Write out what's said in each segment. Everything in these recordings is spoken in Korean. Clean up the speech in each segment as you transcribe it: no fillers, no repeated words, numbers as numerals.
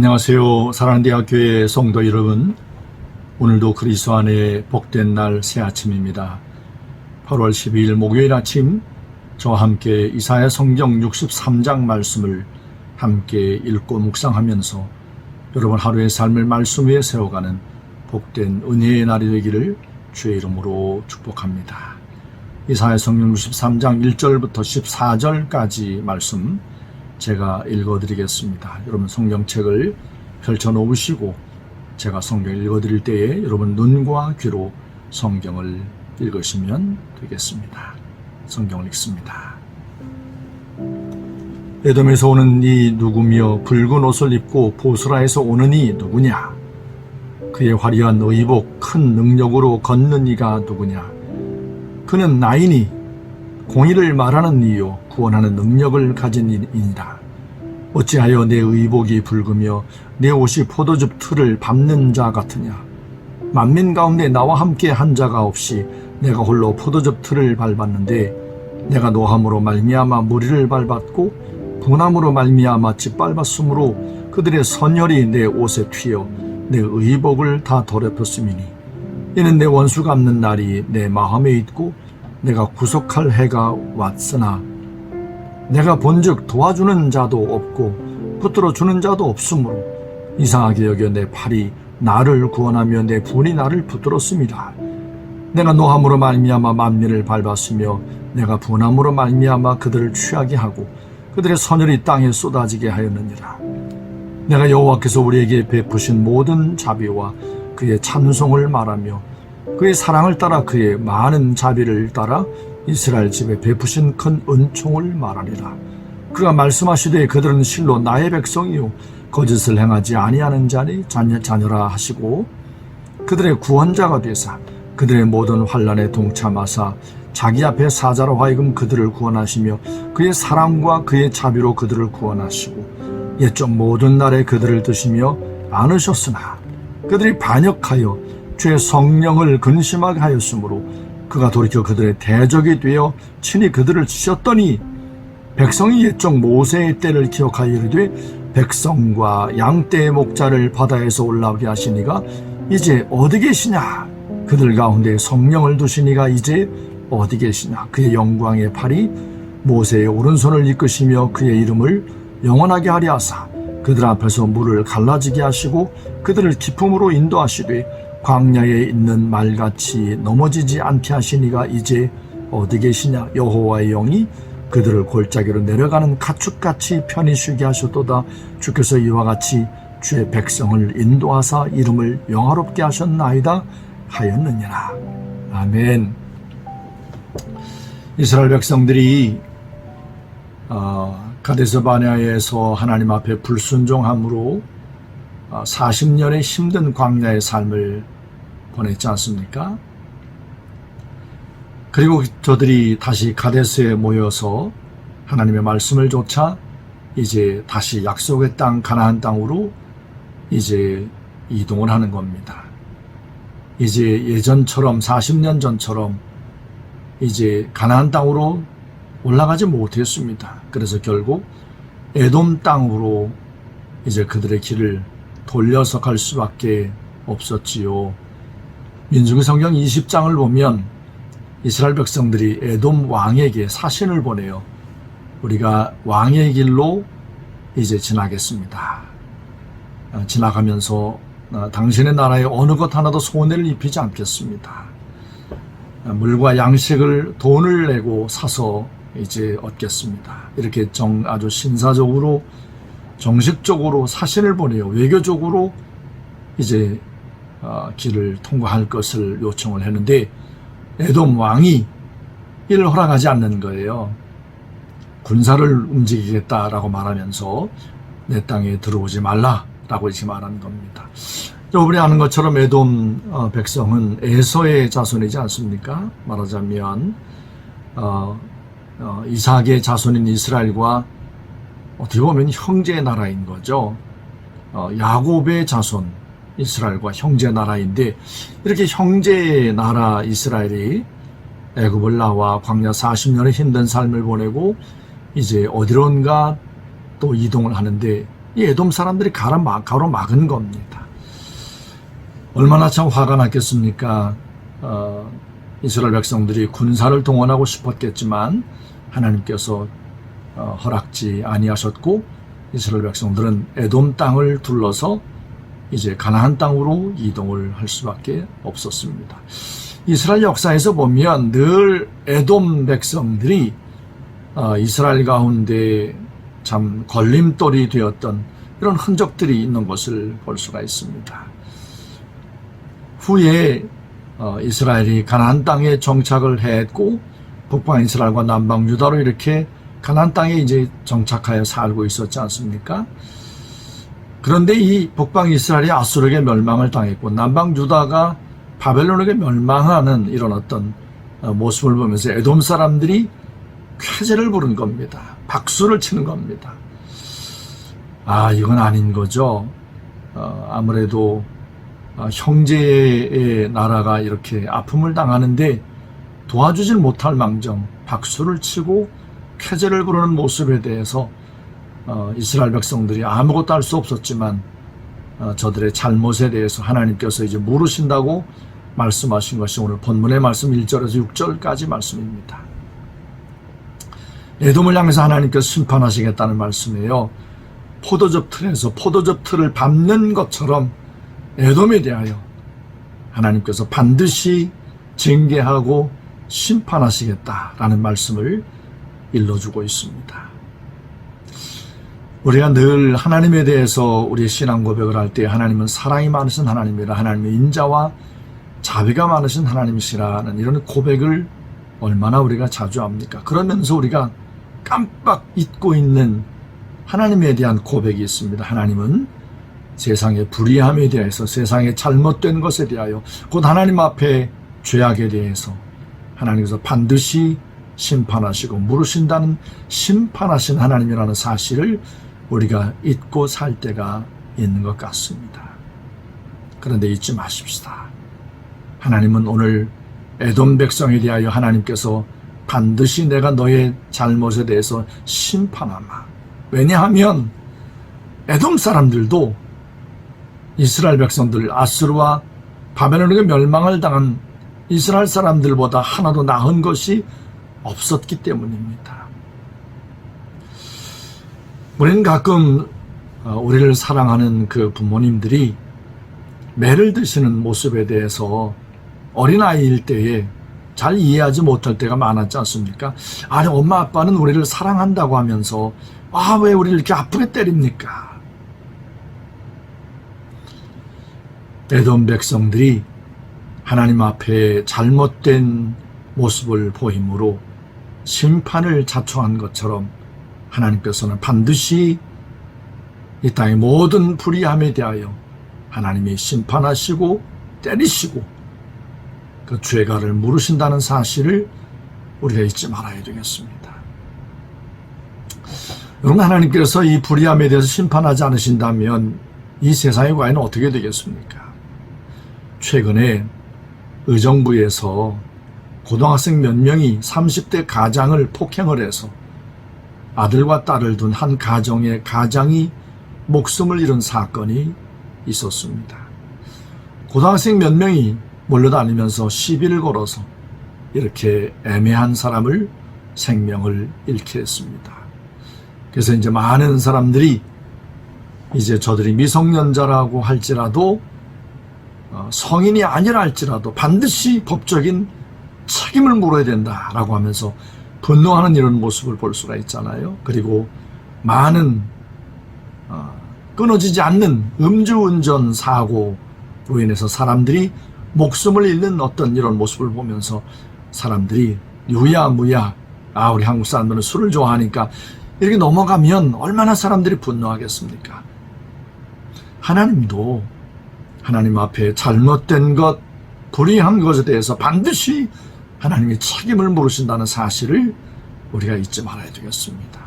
안녕하세요. 사랑하는 대학교의 성도 여러분, 오늘도 그리스도 안에 복된 날 새 아침입니다. 8월 12일 목요일 아침 저와 함께 이사야 성경 63장 말씀을 함께 읽고 묵상하면서 여러분 하루의 삶을 말씀 위에 세워가는 복된 은혜의 날이 되기를 주의 이름으로 축복합니다. 이사야 성경 63장 1절부터 14절까지 말씀 제가 읽어드리겠습니다. 여러분 성경책을 펼쳐놓으시고 제가 성경 읽어드릴 때에 여러분 눈과 귀로 성경을 읽으시면 되겠습니다. 성경을 읽습니다. 에돔에서 오는 이 누구며 붉은 옷을 입고 보스라에서 오는 이 누구냐? 그의 화려한 의복 큰 능력으로 걷는 이가 누구냐? 그는 나이니 공의를 말하는 이요 구원하는 능력을 가진 이니라. 어찌하여 내 의복이 붉으며 내 옷이 포도즙 틀을 밟는 자 같으냐? 만민 가운데 나와 함께 한 자가 없이 내가 홀로 포도즙 틀을 밟았는데 내가 노함으로 말미암아 무리를 밟았고 분함으로 말미암아 짓밟았으므로 그들의 선혈이 내 옷에 튀어 내 의복을 다 더럽혔음이니 이는 내 원수 갚는 날이 내 마음에 있고 내가 구속할 해가 왔으나 내가 본즉 도와주는 자도 없고 붙들어주는 자도 없으므로 이상하게 여겨 내 팔이 나를 구원하며 내 분이 나를 붙들었습니다. 내가 노함으로 말미암아 만민을 밟았으며 내가 분함으로 말미암아 그들을 취하게 하고 그들의 선혈이 땅에 쏟아지게 하였느니라. 내가 여호와께서 우리에게 베푸신 모든 자비와 그의 찬송을 말하며 그의 사랑을 따라 그의 많은 자비를 따라 이스라엘 집에 베푸신 큰 은총을 말하리라. 그가 말씀하시되 그들은 실로 나의 백성이요 거짓을 행하지 아니하는 자녀라 하시고 그들의 구원자가 되사 그들의 모든 환난에 동참하사 자기 앞에 사자로 하여금 그들을 구원하시며 그의 사랑과 그의 자비로 그들을 구원하시고 옛적 모든 날에 그들을 드시며 안으셨으나 그들이 반역하여 주의 성령을 근심하게 하였으므로 그가 돌이켜 그들의 대적이 되어 친히 그들을 치셨더니 백성이 옛적 모세의 때를 기억하여 이르되 백성과 양떼의 목자를 바다에서 올라오게 하시니가 이제 어디 계시냐? 그들 가운데 성령을 두시니가 이제 어디 계시냐? 그의 영광의 팔이 모세의 오른손을 이끄시며 그의 이름을 영원하게 하리 하사 그들 앞에서 물을 갈라지게 하시고 그들을 기품으로 인도하시되 광야에 있는 말같이 넘어지지 않게 하시니가 이제 어디 계시냐? 여호와의 영이 그들을 골짜기로 내려가는 가축같이 편히 쉬게 하셨도다. 주께서 이와 같이 주의 백성을 인도하사 이름을 영화롭게 하셨나이다 하였느니라. 아멘. 이스라엘 백성들이 가데스 바네아에서 하나님 앞에 불순종함으로 40년의 힘든 광야의 삶을 보냈지 않습니까? 그리고 저들이 다시 가데스에 모여서 하나님의 말씀을 좇아 이제 다시 약속의 땅 가나안 땅으로 이제 이동을 하는 겁니다. 이제 예전처럼 40년 전처럼 이제 가나안 땅으로 올라가지 못했습니다. 그래서 결국 에돔 땅으로 이제 그들의 길을 돌려서 갈 수밖에 없었지요. 민수기 성경 20장을 보면 이스라엘 백성들이 에돔 왕에게 사신을 보내요. 우리가 왕의 길로 이제 지나겠습니다. 지나가면서 당신의 나라에 어느 것 하나도 손해를 입히지 않겠습니다. 물과 양식을 돈을 내고 사서 이제 얻겠습니다. 이렇게 아주 신사적으로 정식적으로 사신을 보내요. 외교적으로 이제 길을 통과할 것을 요청을 했는데 에돔 왕이 이를 허락하지 않는 거예요. 군사를 움직이겠다라고 말하면서 내 땅에 들어오지 말라라고 이렇게 말하는 겁니다. 여러분이 아는 것처럼 에돔 백성은 에서의 자손이지 않습니까? 말하자면 이삭의 자손인 이스라엘과 어떻게 보면 형제 나라인 거죠. 야곱의 자손 이스라엘과 형제 나라인데 이렇게 형제 나라 이스라엘이 애굽을 나와 광야 40년의 힘든 삶을 보내고 이제 어디론가 또 이동을 하는데 이 에돔 사람들이 가로막은 겁니다. 얼마나 참 화가 났겠습니까? 이스라엘 백성들이 군사를 동원하고 싶었겠지만 하나님께서 허락지 아니하셨고 이스라엘 백성들은 에돔 땅을 둘러서 이제 가나안 땅으로 이동을 할 수밖에 없었습니다. 이스라엘 역사에서 보면 늘 에돔 백성들이 이스라엘 가운데 참 걸림돌이 되었던 이런 흔적들이 있는 것을 볼 수가 있습니다. 후에 이스라엘이 가나안 땅에 정착을 했고 북방 이스라엘과 남방 유다로 이렇게 가나안 땅에 이제 정착하여 살고 있었지 않습니까? 그런데 이 북방 이스라엘이 아수르에게 멸망을 당했고 남방 유다가 바벨론에게 멸망하는 이런 어떤 모습을 보면서 에돔 사람들이 쾌제를 부른 겁니다. 박수를 치는 겁니다. 이건 아닌 거죠. 아무래도 형제의 나라가 이렇게 아픔을 당하는데 도와주질 못할 망정 박수를 치고 쾌제를 부르는 모습에 대해서 이스라엘 백성들이 아무것도 할 수 없었지만 저들의 잘못에 대해서 하나님께서 이제 물으신다고 말씀하신 것이 오늘 본문의 말씀 1절에서 6절까지 말씀입니다. 에돔을 향해서 하나님께서 심판하시겠다는 말씀이에요. 포도즙 틀에서 포도즙 틀을 밟는 것처럼 에돔에 대하여 하나님께서 반드시 징계하고 심판하시겠다라는 말씀을 일러주고 있습니다. 우리가 늘 하나님에 대해서 우리의 신앙 고백을 할 때 하나님은 사랑이 많으신 하나님이라, 하나님의 인자와 자비가 많으신 하나님이시라는 이런 고백을 얼마나 우리가 자주 합니까? 그러면서 우리가 깜빡 잊고 있는 하나님에 대한 고백이 있습니다. 하나님은 세상의 불의함에 대해서, 세상의 잘못된 것에 대하여, 곧 하나님 앞에 죄악에 대해서 하나님께서 반드시 심판하시고 물으신다는 심판하신 하나님이라는 사실을 우리가 잊고 살 때가 있는 것 같습니다. 그런데 잊지 마십시다. 하나님은 오늘 에돔 백성에 대하여 하나님께서 반드시 내가 너의 잘못에 대해서 심판하마. 왜냐하면 에돔 사람들도 이스라엘 백성들, 아수르와 바벨론에게 멸망을 당한 이스라엘 사람들보다 하나도 나은 것이 없었기 때문입니다. 우리는 가끔 우리를 사랑하는 그 부모님들이 매를 드시는 모습에 대해서 어린아이일 때에 잘 이해하지 못할 때가 많았지 않습니까? 아니, 엄마 아빠는 우리를 사랑한다고 하면서 왜 우리를 이렇게 아프게 때립니까? 에돔 백성들이 하나님 앞에 잘못된 모습을 보임으로 심판을 자초한 것처럼 하나님께서는 반드시 이 땅의 모든 불의함에 대하여 하나님이 심판하시고 때리시고 그 죄가를 물으신다는 사실을 우리가 잊지 말아야 되겠습니다. 여러분, 하나님께서 이 불의함에 대해서 심판하지 않으신다면 이 세상의 과연 어떻게 되겠습니까? 최근에 의정부에서 고등학생 몇 명이 30대 가장을 폭행을 해서 아들과 딸을 둔 한 가정의 가장이 목숨을 잃은 사건이 있었습니다. 고등학생 몇 명이 몰려다니면서 시비를 걸어서 이렇게 애매한 사람을 생명을 잃게 했습니다. 그래서 이제 많은 사람들이 이제 저들이 미성년자라고 할지라도 성인이 아니라 할지라도 반드시 법적인 책임을 물어야 된다라고 하면서 분노하는 이런 모습을 볼 수가 있잖아요. 그리고 많은 끊어지지 않는 음주운전 사고로 인해서 사람들이 목숨을 잃는 어떤 이런 모습을 보면서 사람들이 유야무야, 우리 한국 사람들은 술을 좋아하니까 이렇게 넘어가면 얼마나 사람들이 분노하겠습니까? 하나님도 하나님 앞에 잘못된 것, 불의한 것에 대해서 반드시 하나님이 책임을 물으신다는 사실을 우리가 잊지 말아야 되겠습니다.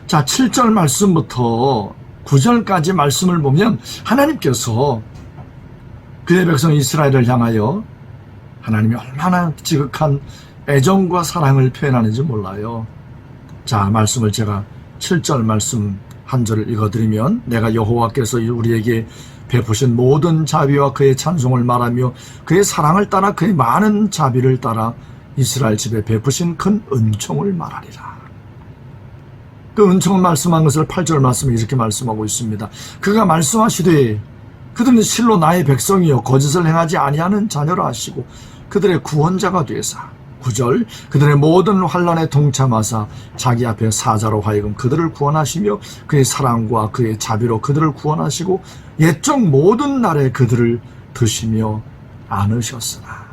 자, 7절 말씀부터 9절까지 말씀을 보면 하나님께서 그의 백성 이스라엘을 향하여 하나님이 얼마나 지극한 애정과 사랑을 표현하는지 몰라요. 자, 말씀을 제가 7절 말씀 한 절을 읽어드리면 내가 여호와께서 우리에게 베푸신 모든 자비와 그의 찬송을 말하며 그의 사랑을 따라 그의 많은 자비를 따라 이스라엘 집에 베푸신 큰 은총을 말하리라. 그 은총을 말씀한 것을 8절 말씀에 이렇게 말씀하고 있습니다. 그가 말씀하시되 그들은 실로 나의 백성이요 거짓을 행하지 아니하는 자녀라 하시고 그들의 구원자가 되사 9절 그들의 모든 환난에 동참하사 자기 앞에 사자로 하여금 그들을 구원하시며 그의 사랑과 그의 자비로 그들을 구원하시고 옛적 모든 날에 그들을 드시며 안으셨으나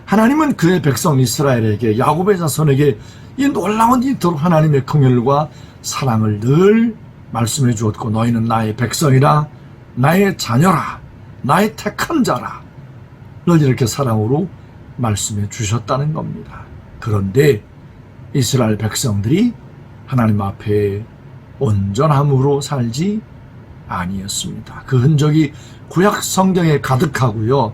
하나님은 그의 백성 이스라엘에게 야곱의 자손에게 이 놀라운 이토록 하나님의 긍휼과 사랑을 늘 말씀해 주었고 너희는 나의 백성이라 나의 자녀라 나의 택한 자라 늘 이렇게 사랑으로 말씀해 주셨다는 겁니다. 그런데 이스라엘 백성들이 하나님 앞에 온전함으로 살지 아니었습니다. 그 흔적이 구약 성경에 가득하고요.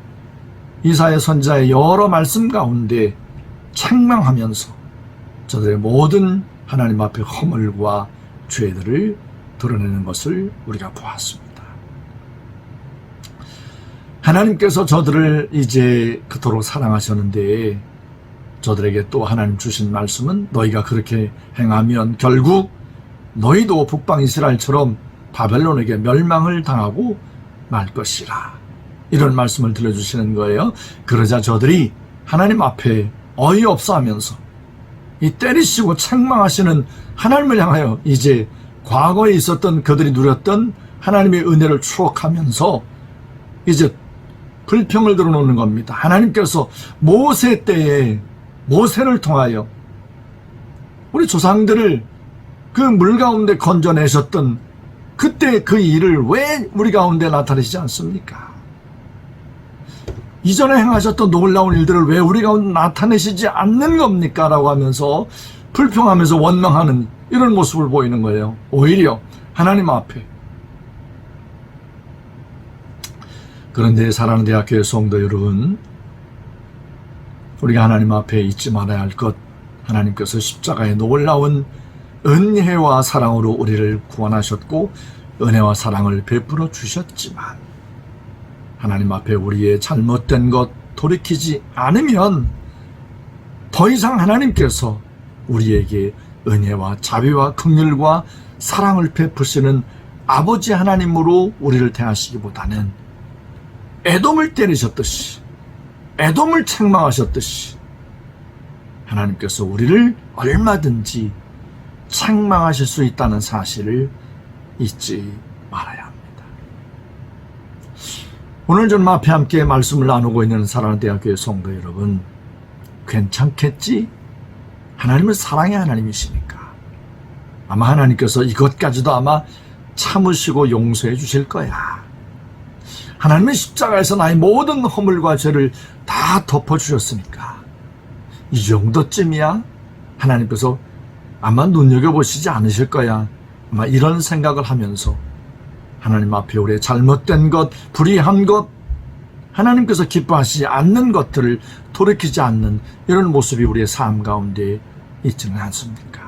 이사야 선지자의 여러 말씀 가운데 책망하면서 저들의 모든 하나님 앞에 허물과 죄들을 드러내는 것을 우리가 보았습니다. 하나님께서 저들을 이제 그토록 사랑하셨는데 저들에게 또 하나님 주신 말씀은 너희가 그렇게 행하면 결국 너희도 북방 이스라엘처럼 바벨론에게 멸망을 당하고 말 것이라. 이런 말씀을 들려주시는 거예요. 그러자 저들이 하나님 앞에 어이없어 하면서 이 때리시고 책망하시는 하나님을 향하여 이제 과거에 있었던 그들이 누렸던 하나님의 은혜를 추억하면서 이제 불평을 들어놓는 겁니다. 하나님께서 모세 때에 모세를 통하여 우리 조상들을 그 물 가운데 건져내셨던 그때 그 일을 왜 우리 가운데 나타내시지 않습니까? 이전에 행하셨던 놀라운 일들을 왜 우리 가운데 나타내시지 않는 겁니까? 라고 하면서 불평하면서 원망하는 이런 모습을 보이는 거예요. 오히려 하나님 앞에. 그런데 사랑하는 대학교의 성도 여러분, 우리가 하나님 앞에 잊지 말아야 할 것, 하나님께서 십자가의 놀라운 은혜와 사랑으로 우리를 구원하셨고 은혜와 사랑을 베풀어 주셨지만 하나님 앞에 우리의 잘못된 것 돌이키지 않으면 더 이상 하나님께서 우리에게 은혜와 자비와 긍휼과 사랑을 베푸시는 아버지 하나님으로 우리를 대하시기보다는 에돔을 때리셨듯이 에돔을 책망하셨듯이 하나님께서 우리를 얼마든지 책망하실 수 있다는 사실을 잊지 말아야 합니다. 오늘 좀 앞에 함께 말씀을 나누고 있는 사랑하는 대학교의 성도 여러분, 괜찮겠지? 하나님은 사랑의 하나님이시니까 아마 하나님께서 이것까지도 아마 참으시고 용서해 주실 거야. 하나님은 십자가에서 나의 모든 허물과 죄를 다 덮어주셨으니까 이 정도쯤이야 하나님께서 아마 눈여겨보시지 않으실 거야. 아마 이런 생각을 하면서 하나님 앞에 우리의 잘못된 것, 불의한 것, 하나님께서 기뻐하시지 않는 것들을 돌이키지 않는 이런 모습이 우리의 삶 가운데 있지는 않습니까?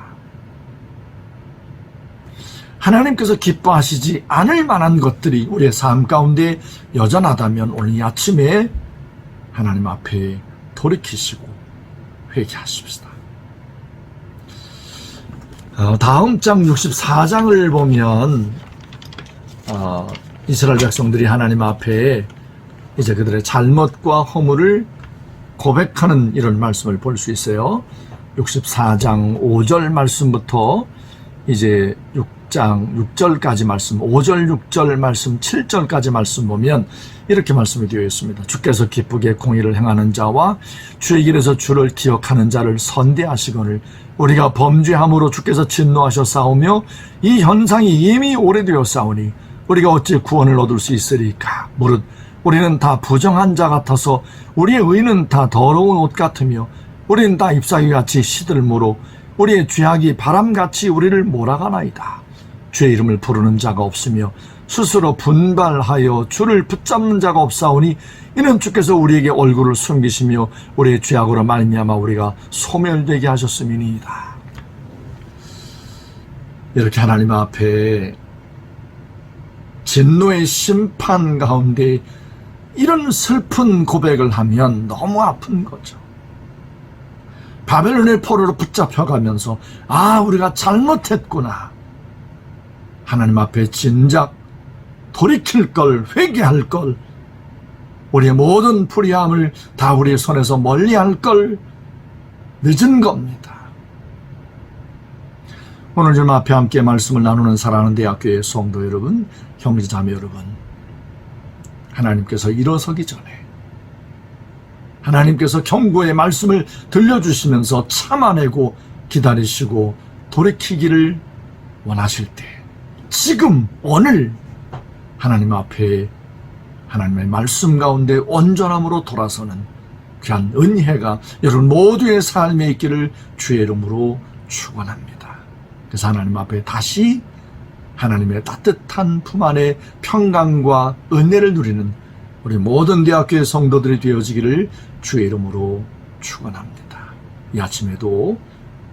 하나님께서 기뻐하시지 않을 만한 것들이 우리의 삶 가운데 여전하다면 오늘 이 아침에 하나님 앞에 돌이키시고 회개하십시다. 다음 장 64장을 보면 이스라엘 백성들이 하나님 앞에 이제 그들의 잘못과 허물을 고백하는 이런 말씀을 볼 수 있어요. 64장 5절 말씀부터 이제 6장 6절까지 말씀, 5절 6절 말씀, 7절까지 말씀 보면 이렇게 말씀이 되어 있습니다. 주께서 기쁘게 공의를 행하는 자와 주의 길에서 주를 기억하는 자를 선대하시거늘 우리가 범죄함으로 주께서 진노하셨사오며 이 현상이 이미 오래되었사오니 우리가 어찌 구원을 얻을 수 있으리까? 무릇 우리는 다 부정한 자 같아서 우리의 의는 다 더러운 옷 같으며 우리는 다 잎사귀같이 시들므로 우리의 죄악이 바람같이 우리를 몰아가나이다. 주의 이름을 부르는 자가 없으며 스스로 분발하여 주를 붙잡는 자가 없사오니 이는 주께서 우리에게 얼굴을 숨기시며 우리의 죄악으로 말미암아 우리가 소멸되게 하셨음이니이다. 이렇게 하나님 앞에 진노의 심판 가운데 이런 슬픈 고백을 하면 너무 아픈 거죠. 바벨론의 포로로 붙잡혀가면서 우리가 잘못했구나. 하나님 앞에 진작 돌이킬 걸, 회개할 걸, 우리의 모든 불의함을 다 우리의 손에서 멀리할 걸 늦은 겁니다. 오늘 좀 앞에 함께 말씀을 나누는 사랑하는 대학교의 성도 여러분, 형제자매 여러분, 하나님께서 일어서기 전에 하나님께서 경고의 말씀을 들려주시면서 참아내고 기다리시고 돌이키기를 원하실 때, 지금 오늘 하나님 앞에 하나님의 말씀 가운데 온전함으로 돌아서는 귀한 은혜가 여러분 모두의 삶에 있기를 주의 이름으로 축원합니다. 그래서 하나님 앞에 다시 하나님의 따뜻한 품 안에 평강과 은혜를 누리는 우리 모든 대학교의 성도들이 되어지기를 주의 이름으로 축원합니다. 이 아침에도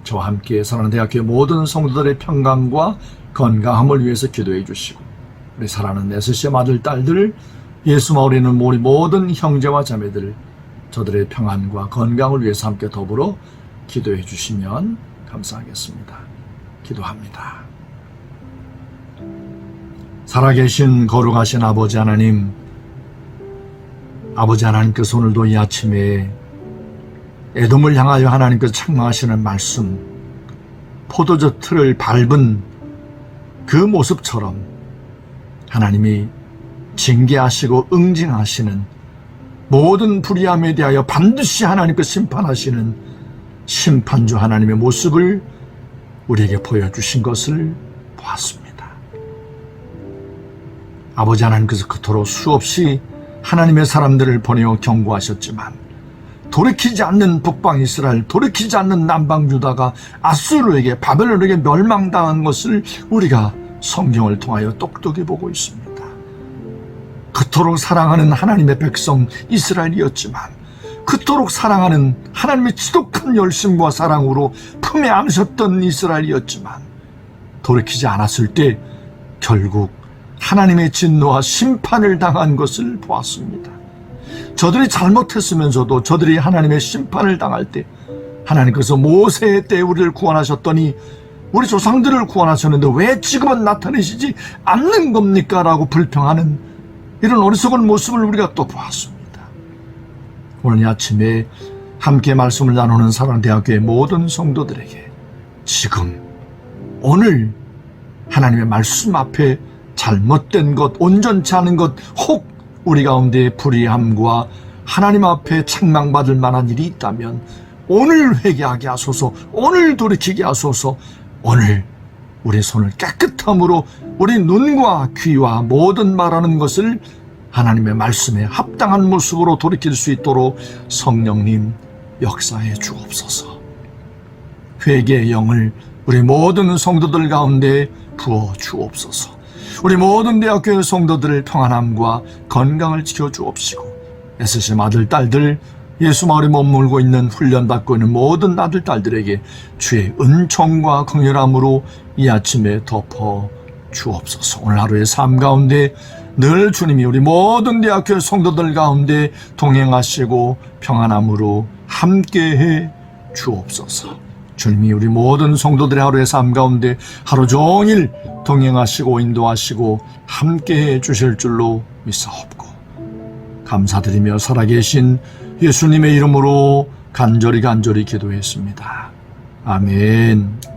저와 함께 사랑하는 대학교의 모든 성도들의 평강과 건강함을 위해서 기도해 주시고, 우리 사랑하는 네스시의 아들 딸들, 예수 마을에 있는 우리 모든 형제와 자매들, 저들의 평안과 건강을 위해서 함께 더불어 기도해 주시면 감사하겠습니다. 기도합니다. 살아계신 거룩하신 아버지 하나님, 아버지 하나님께서 오늘도 이 아침에 에돔을 향하여 하나님께서 책망하시는 말씀, 포도주 틀을 밟은 그 모습처럼 하나님이 징계하시고 응징하시는 모든 불의함에 대하여 반드시 하나님께서 심판하시는 심판주 하나님의 모습을 우리에게 보여주신 것을 보았습니다. 아버지 하나님께서 그토록 수없이 하나님의 사람들을 보내어 경고하셨지만 돌이키지 않는 북방 이스라엘, 돌이키지 않는 남방 유다가 아수르에게, 바벨론에게 멸망당한 것을 우리가 성경을 통하여 똑똑히 보고 있습니다. 그토록 사랑하는 하나님의 백성 이스라엘이었지만, 그토록 사랑하는 하나님의 지독한 열심과 사랑으로 품에 안으셨던 이스라엘이었지만, 돌이키지 않았을 때 결국 하나님의 진노와 심판을 당한 것을 보았습니다. 저들이 잘못했으면서도 저들이 하나님의 심판을 당할 때 하나님께서 모세의 때 우리를 구원하셨더니 우리 조상들을 구원하셨는데 왜 지금은 나타내시지 않는 겁니까? 라고 불평하는 이런 어리석은 모습을 우리가 또 보았습니다. 오늘 이 아침에 함께 말씀을 나누는 사랑대학교의 모든 성도들에게 지금 오늘 하나님의 말씀 앞에 잘못된 것, 온전치 않은 것, 혹 우리 가운데 불의함과 하나님 앞에 책망받을 만한 일이 있다면 오늘 회개하게 하소서, 오늘 돌이키게 하소서, 오늘 우리 손을 깨끗함으로 우리 눈과 귀와 모든 말하는 것을 하나님의 말씀에 합당한 모습으로 돌이킬 수 있도록 성령님 역사해 주옵소서. 회개의 영을 우리 모든 성도들 가운데 부어 주옵소서. 우리 모든 대학교의 성도들을 평안함과 건강을 지켜 주옵시고, 애쓰신 아들 딸들, 예수 마을에 머물고 있는 훈련받고 있는 모든 아들 딸들에게 주의 은총과 긍휼함으로 이 아침에 덮어 주옵소서. 오늘 하루의 삶 가운데 늘 주님이 우리 모든 대학교의 성도들 가운데 동행하시고 평안함으로 함께해 주옵소서. 주님이 우리 모든 성도들의 하루의 삶 가운데 하루 종일 동행하시고 인도하시고 함께해 주실 줄로 믿사옵고, 감사드리며 살아계신 예수님의 이름으로 간절히 기도했습니다. 아멘.